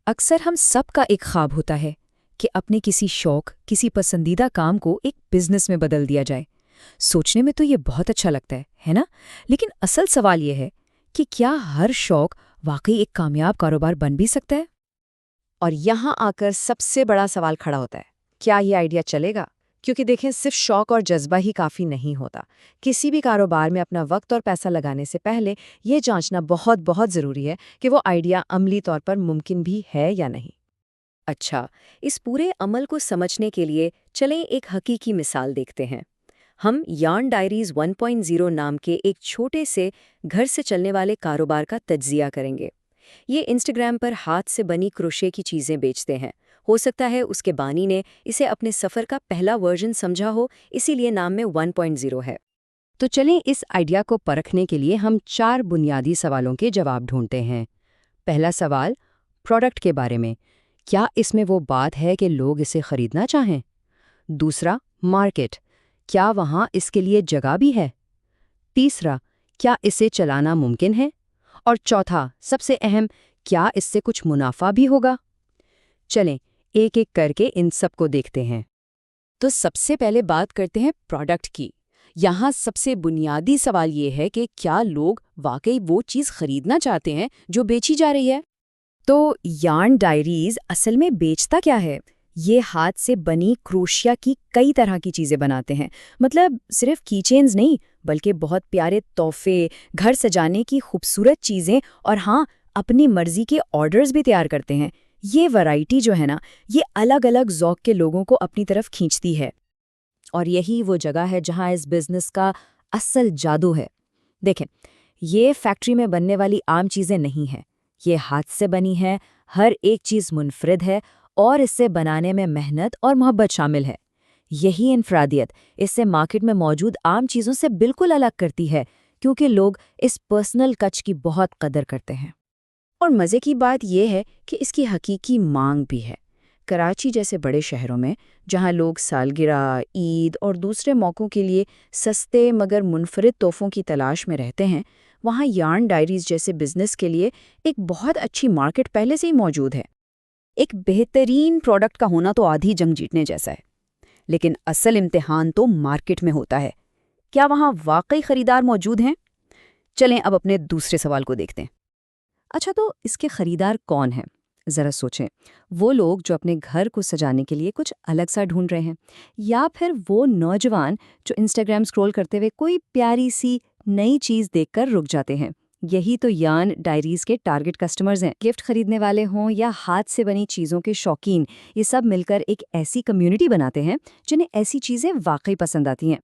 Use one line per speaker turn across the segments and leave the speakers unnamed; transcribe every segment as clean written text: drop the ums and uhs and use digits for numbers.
اکثر ہم سب کا ایک خواب ہوتا ہے کہ اپنے کسی شوق، کسی پسندیدہ کام کو ایک بزنس میں بدل دیا جائے۔ سوچنے میں تو یہ بہت اچھا لگتا ہے نا؟ لیکن اصل سوال یہ ہے کہ کیا ہر شوق واقعی ایک کامیاب کاروبار بن بھی سکتا ہے؟
اور یہاں آ کر سب سے بڑا سوال کھڑا ہوتا ہے، کیا یہ آئیڈیا چلے گا؟ کیونکہ دیکھیں، صرف شوق اور جذبہ ہی کافی نہیں ہوتا۔ کسی بھی کاروبار میں اپنا وقت اور پیسہ لگانے سے پہلے یہ جانچنا بہت بہت ضروری ہے کہ وہ آئیڈیا عملی طور پر ممکن بھی ہے یا نہیں۔
اچھا، اس پورے عمل کو سمجھنے کے لیے چلیں ایک حقیقی مثال دیکھتے ہیں۔ ہم یارن ڈائریز 1.0 نام کے ایک چھوٹے سے گھر سے چلنے والے کاروبار کا تجزیہ کریں گے۔ یہ انسٹاگرام پر ہاتھ سے بنی کروشے کی چیزیں بیچتے ہیں۔ ہو سکتا ہے اس کے بانی نے اسے اپنے سفر کا پہلا ورژن سمجھا ہو، اسی لیے نام میں 1.0 ہے۔
تو چلیں اس آئیڈیا کو پرکھنے کے لیے ہم 4 بنیادی سوالوں کے جواب ڈھونڈتے ہیں۔ پہلا سوال، پروڈکٹ کے بارے میں، کیا اس میں وہ بات ہے کہ لوگ اسے خریدنا چاہیں؟ دوسرا، مارکیٹ، کیا وہاں اس کے لیے جگہ بھی ہے؟ تیسرا، کیا اسے چلانا ممکن ہے؟ اور چوتھا، سب سے اہم، کیا اس سے کچھ منافع بھی ہوگا؟ چلیں ایک ایک کر کے ان سب کو دیکھتے ہیں۔ تو سب سے پہلے بات کرتے ہیں پروڈکٹ کی۔ یہاں سب سے بنیادی سوال یہ ہے کہ کیا لوگ واقعی وہ چیز خریدنا چاہتے ہیں جو بیچی جا رہی ہے؟
تو یارن ڈائریز اصل میں بیچتا کیا ہے؟ یہ ہاتھ سے بنی کروشیا کی کئی طرح کی چیزیں بناتے ہیں۔ مطلب صرف کی چینز نہیں، بلکہ بہت پیارے تحفے، گھر سجانے کی خوبصورت چیزیں، اور ہاں، اپنی مرضی کے آرڈرز بھی تیار کرتے ہیں۔ یہ ورائٹی جو ہے نا، یہ الگ الگ ذوق کے لوگوں کو اپنی طرف کھینچتی ہے۔
اور یہی وہ جگہ ہے جہاں اس بزنس کا اصل جادو ہے۔ دیکھیں، یہ فیکٹری میں بننے والی عام چیزیں نہیں ہیں، یہ ہاتھ سے بنی ہے، ہر ایک چیز منفرد ہے، اور اس سے بنانے میں محنت اور محبت شامل ہے۔ یہی انفرادیت اس سے مارکیٹ میں موجود عام چیزوں سے بالکل الگ کرتی ہے، کیونکہ لوگ اس پرسنل ٹچ کی بہت قدر کرتے ہیں۔ اور مزے کی بات یہ ہے کہ اس کی حقیقی مانگ بھی ہے۔ کراچی جیسے بڑے شہروں میں، جہاں لوگ سالگرہ، عید اور دوسرے موقعوں کے لیے سستے مگر منفرد تحفوں کی تلاش میں رہتے ہیں، وہاں یارن ڈائریز جیسے بزنس کے لیے ایک بہت اچھی مارکیٹ پہلے سے ہی موجود ہے۔ ایک بہترین پروڈکٹ کا ہونا تو آدھی جنگ جیتنے جیسا ہے، لیکن اصل امتحان تو مارکیٹ میں ہوتا ہے۔ کیا وہاں واقعی خریدار موجود ہیں؟ چلیں اب اپنے دوسرے سوال کو دیکھتے ہیں۔ اچھا، تو اس کے خریدار کون ہیں؟ ذرا سوچیں، وہ لوگ جو اپنے گھر کو سجانے کے لیے کچھ الگ سا ڈھونڈ رہے ہیں، یا پھر وہ نوجوان جو انسٹاگرام سکرول کرتے ہوئے کوئی پیاری سی نئی چیز دیکھ کر رک جاتے ہیں؟ یہی تو یارن ڈائریز کے ٹارگٹ کسٹمرز ہیں۔ گفٹ خریدنے والے ہوں یا ہاتھ سے بنی چیزوں کے شوقین، یہ سب مل کر ایک ایسی کمیونٹی بناتے ہیں جنہیں ایسی چیزیں واقعی پسند آتی ہیں۔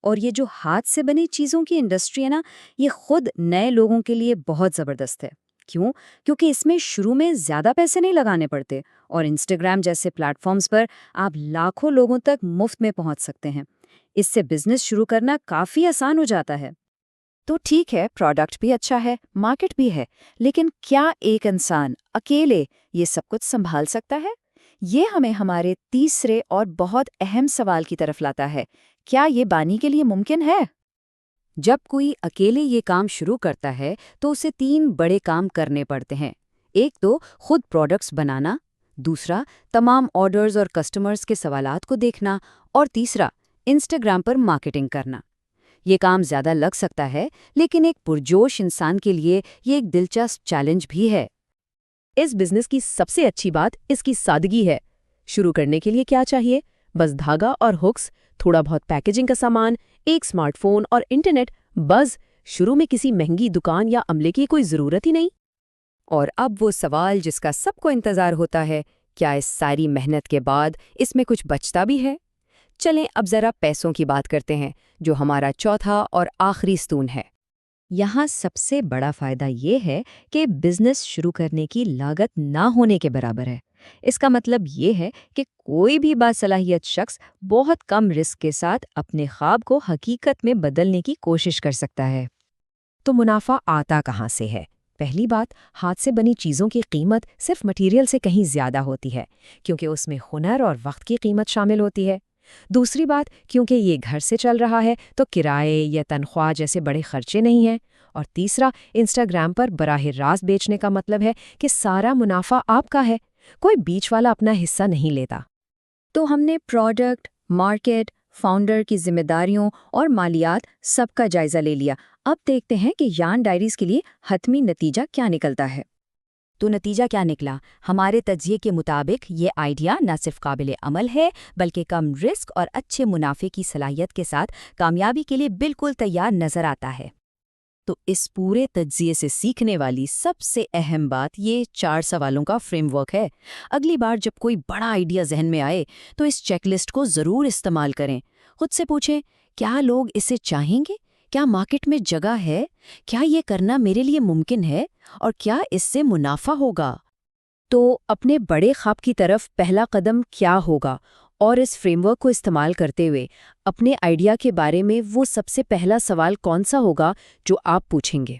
اور یہ جو ہاتھ سے بنی چیزوں کی انڈسٹری ہے نا، یہ خود نئے لوگوں کے لیے بہت زبردست ہے۔ کیوں؟ کیونکہ اس میں شروع میں زیادہ پیسے نہیں لگانے پڑتے، اور انسٹاگرام جیسے پلیٹ فارمز پر آپ لاکھوں لوگوں تک مفت میں پہنچ سکتے ہیں۔ اس سے بزنس شروع کرنا کافی آسان ہو جاتا ہے۔ تو ٹھیک ہے، پروڈکٹ بھی اچھا ہے، مارکیٹ بھی ہے، لیکن کیا ایک انسان اکیلے یہ سب کچھ سنبھال سکتا ہے؟ یہ ہمیں ہمارے تیسرے اور بہت اہم سوال کی طرف لاتا ہے، کیا یہ بانی کے لیے ممکن ہے؟ جب کوئی اکیلے یہ کام شروع کرتا ہے تو اسے 3 بڑے کام کرنے پڑتے ہیں۔ ایک تو خود پروڈکٹس بنانا، دوسرا تمام آرڈرز اور کسٹمرز کے سوالات کو دیکھنا، اور تیسرا انسٹاگرام پر مارکیٹنگ کرنا۔ یہ کام زیادہ لگ سکتا ہے، لیکن ایک پرجوش انسان کے لیے یہ ایک دلچسپ چیلنج بھی ہے۔ اس بزنس کی سب سے اچھی بات اس کی سادگی ہے۔ شروع کرنے کے لیے کیا چاہیے؟ بس دھاگا اور ہکس، تھوڑا بہت پیکیجنگ کا سامان، ایک سمارٹ فون اور انٹرنیٹ، بس۔ شروع میں کسی مہنگی دکان یا عملے کی کوئی ضرورت ہی نہیں۔ اور اب وہ سوال جس کا سب کو انتظار ہوتا ہے، کیا اس ساری محنت کے بعد اس میں کچھ بچتا بھی ہے؟ چلیں اب ذرا پیسوں کی بات کرتے ہیں، جو ہمارا چوتھا اور آخری ستون ہے۔ یہاں سب سے بڑا فائدہ یہ ہے کہ بزنس شروع کرنے کی لاگت نہ ہونے کے برابر ہے۔ اس کا مطلب یہ ہے کہ کوئی بھی باصلاحیت شخص بہت کم رسک کے ساتھ اپنے خواب کو حقیقت میں بدلنے کی کوشش کر سکتا ہے۔ تو منافع آتا کہاں سے ہے؟ پہلی بات، ہاتھ سے بنی چیزوں کی قیمت صرف مٹیریل سے کہیں زیادہ ہوتی ہے، کیونکہ اس میں ہنر اور وقت کی قیمت شامل ہوتی ہے۔ دوسری بات، کیونکہ یہ گھر سے چل رہا ہے تو کرائے یا تنخواہ جیسے بڑے خرچے نہیں ہیں۔
اور تیسرا، انسٹاگرام پر براہ راست بیچنے کا مطلب ہے کہ سارا منافع آپ کا ہے، کوئی بیچ والا اپنا حصہ نہیں لیتا۔
تو ہم نے پروڈکٹ، مارکیٹ، فاؤنڈر کی ذمہ داریوں اور مالیات سب کا جائزہ لے لیا۔ اب دیکھتے ہیں کہ یارن ڈائریز کے لیے حتمی نتیجہ کیا نکلتا ہے۔
تو نتیجہ کیا نکلا؟ ہمارے تجزیے کے مطابق یہ آئیڈیا نہ صرف قابل عمل ہے بلکہ کم رسک اور اچھے منافع کی صلاحیت کے ساتھ کامیابی کے لیے بالکل تیار نظر آتا ہے۔
تو اس پورے تجزیے سے سیکھنے والی سب سے اہم بات یہ 4 سوالوں کا فریم ورک ہے۔ اگلی بار جب کوئی بڑا آئیڈیا ذہن میں آئے تو اس چیک لسٹ کو ضرور استعمال کریں۔ خود سے پوچھیں، کیا لوگ اسے چاہیں گے؟ کیا مارکیٹ میں جگہ ہے؟ کیا یہ کرنا میرے لیے ممکن ہے؟ اور کیا اس سے منافع ہوگا؟
تو اپنے بڑے خواب کی طرف پہلا قدم کیا ہوگا؟ اور اس فریم ورک کو استعمال کرتے ہوئے اپنے آئیڈیا کے بارے میں وہ سب سے پہلا سوال کون سا ہوگا جو آپ پوچھیں گے؟